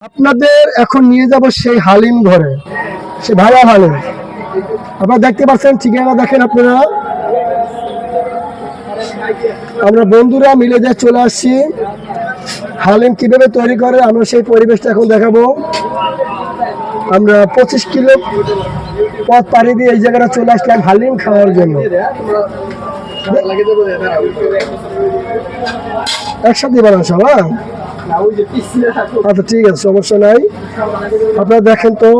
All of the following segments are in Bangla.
আপনাদের এখন নিয়ে যাব সেই হালিম ঘরে, সে ভাড়া হালিম। আপনারা দেখতে পাচ্ছেন, ঠিকানা দেখেন আপনারা। আমরা বন্ধুরা মিলে যা চলে আসছি, হালিম কিভাবে তৈরি করে আমরা সেই পরিবেশটা এখন দেখাবো। আমরা 25 কিলো পথ পাড়ি দিয়ে এই জায়গাটা চলে আসলাম হালিম খাওয়ার জন্য। একসাথে বানান সব, হ্যাঁ আচ্ছা ঠিক আছে, সমস্যা নাই। আপনারা দেখেন তো,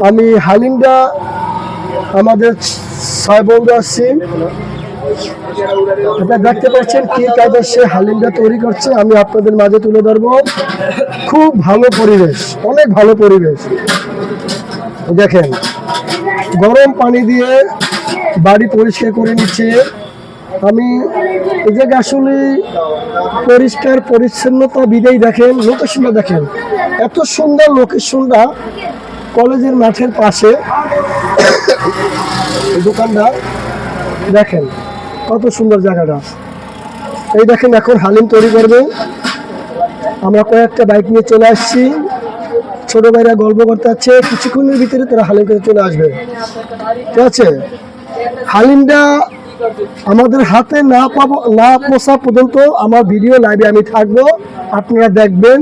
আমি হালিমটা আমাদের 6 বন্ধু আসছি। আপনারা দেখতে পাচ্ছেন কি কাজে সে হালিমটা তৈরি করছে, আমি আপনাদের মাঝে তুলে ধরবো। খুব ভালো পরিবেশ, অনেক ভালো পরিবেশ। দেখেন, গরম পানি দিয়ে বাড়ি পরিষ্কার করে নিচ্ছে। আমি এই জায়গা আসলে পরিষ্কার পরিচ্ছন্নতা বিদেই দেখেন, লোকেশনটা দেখেন, এত সুন্দর লোকেশনটা। কলেজের মাঠের পাশে দোকানটা দেখেন, কত সুন্দর জায়গাটা। এই দেখেন, এখন হালিম তৈরি করবে। আমরা কয়েকটা বাইক নিয়ে চলে আসছি। ছোট ভাইরা গল্প করতে আছে, কিছুক্ষণের ভিতরে তারা হালিম করে চলে আসবে। ঠিক আছে, হালিমটা আমাদের হাতে না পৌঁছা পর্যন্ত আমার ভিডিও লাইভে আমি থাকবো, আপনারা দেখবেন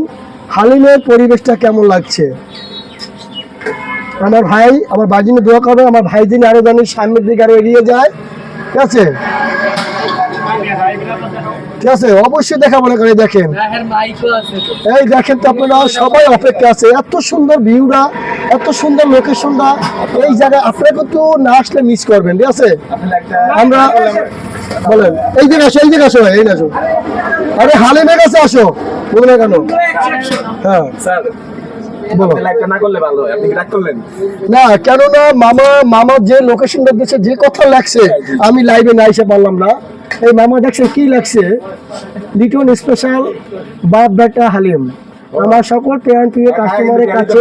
হালিমের পরিবেশটা কেমন লাগছে। আমার ভাই, আমার বাজিনে দোয়া করবে, আমার ভাই যিনি আরো জানি সামনের দিকে আরো এগিয়ে যায়। ঠিক আছে, ঠিক আছে, অবশ্যই দেখা মনে করে। দেখেন, এই দেখেন তো, আপনারা সবাই অপেক্ষা আছে। এত সুন্দর ভিউটা, এত সুন্দর লোকেশনটা, এই জায়গায় আপনারা কিন্তু না আসলে মিস করবেন। ঠিক আছে, আমরা বলেন এই দিকে আসো, এই দিকে আসো, এই আসো। আরে হালিমের কাছে আসো, বলবে না কেন? হ্যাঁ না, কেননা মামা যে লোকেশনটা দিচ্ছে, যে কথা লাগছে, আমি লাইভে না এসে পারলাম না। এই মামা দেখছে কি লাগছে, লিটন স্পেশাল বাপ বেটা হালিম। আমার সকল প্রিয় কাস্টমারের কাছে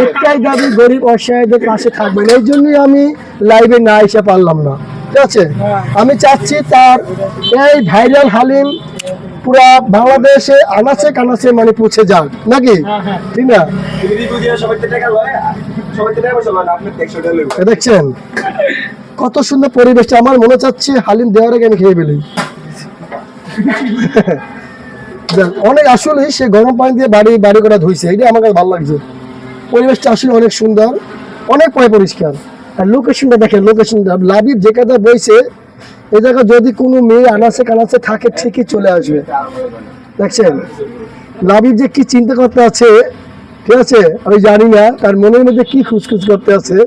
একটাই দাবি, গরিব অসহায়দের পাশে থাকবেন। এই জন্যই আমি লাইভে না এসে পারলাম না। ঠিক আছে, আমি চাচ্ছি তার এই ভাইরাল হালিম পুরা বাংলাদেশে আনাচে কানাচে মানে পৌঁছে যাক, নাকি? ঠিক না? দেখছেন কত সুন্দর পরিবেশটা। আমার মনে চাচ্ছে হালিম দেওয়ার আগে আমি খেয়ে ফেলি। অনেক আসলে সে গরম পানি দিয়ে বাড়ি করা ধুইছে, এটা আমার কাছে ভালো লাগছে। পরিবেশটা আসলে অনেক সুন্দর, অনেক পরিষ্কার। আর লোকেশনটা দেখেন, লোকেশনটা লাবিব যে কাদা বইছে, এই জায়গায় যদি কোনো মেয়ে আনাচে কানাচে থাকে ঠিকই চলে আসবে। দেখছেন লাবিব যে কি চিন্তা করতে আছে, ঠিক আছে, আমি জানি না তার মনের মধ্যে কি খুঁজখুঁজ করতে আছে।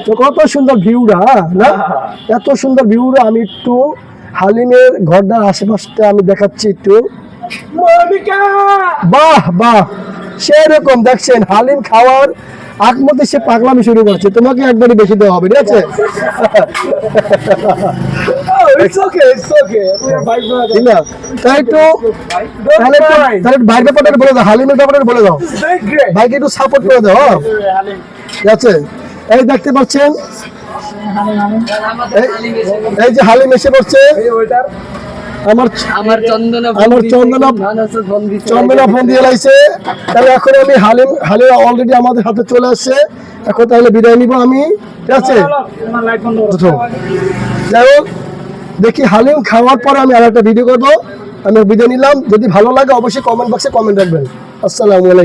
তো কত সুন্দর ভিউটা না, এত সুন্দর ভিউটা। আমি একটু হালিমের ঘরটার আশেপাশটা আমি দেখাচ্ছি একটু। বাহ বাহ, সেরকম দেখছেন হালিম খাওয়ার আগ মধ্যে সে পাগলামি শুরু করছে। তোমাকে একবারই বেশি দেওয়া হবে, ঠিক আছে? তাই তো, তাহলে ভাইয়ের ব্যাপারটা বলে দাও, হালিমের ব্যাপারটা বলে দাও, ভাইকে একটু সাপোর্ট করে দাও। ঠিক আছে, এই দেখতে পাচ্ছেন, এই যে হালিম এসে পড়ছে। আমার চন্দনা ফোন দিয়ে লাইছে। তাহলে এখন আমি হালিম অলরেডি আমাদের হাতে চলে আসছে। এখন তাহলে বিদায় নিব আমি। ঠিক আছে, যাই হোক, দেখি হালিম খাওয়ার পরে আমি আর একটা ভিডিও করবো। আমি বিদায় নিলাম। যদি ভালো লাগে অবশ্যই কমেন্ট বক্সে কমেন্ট রাখবেন। আসসালামু আলাইকুম।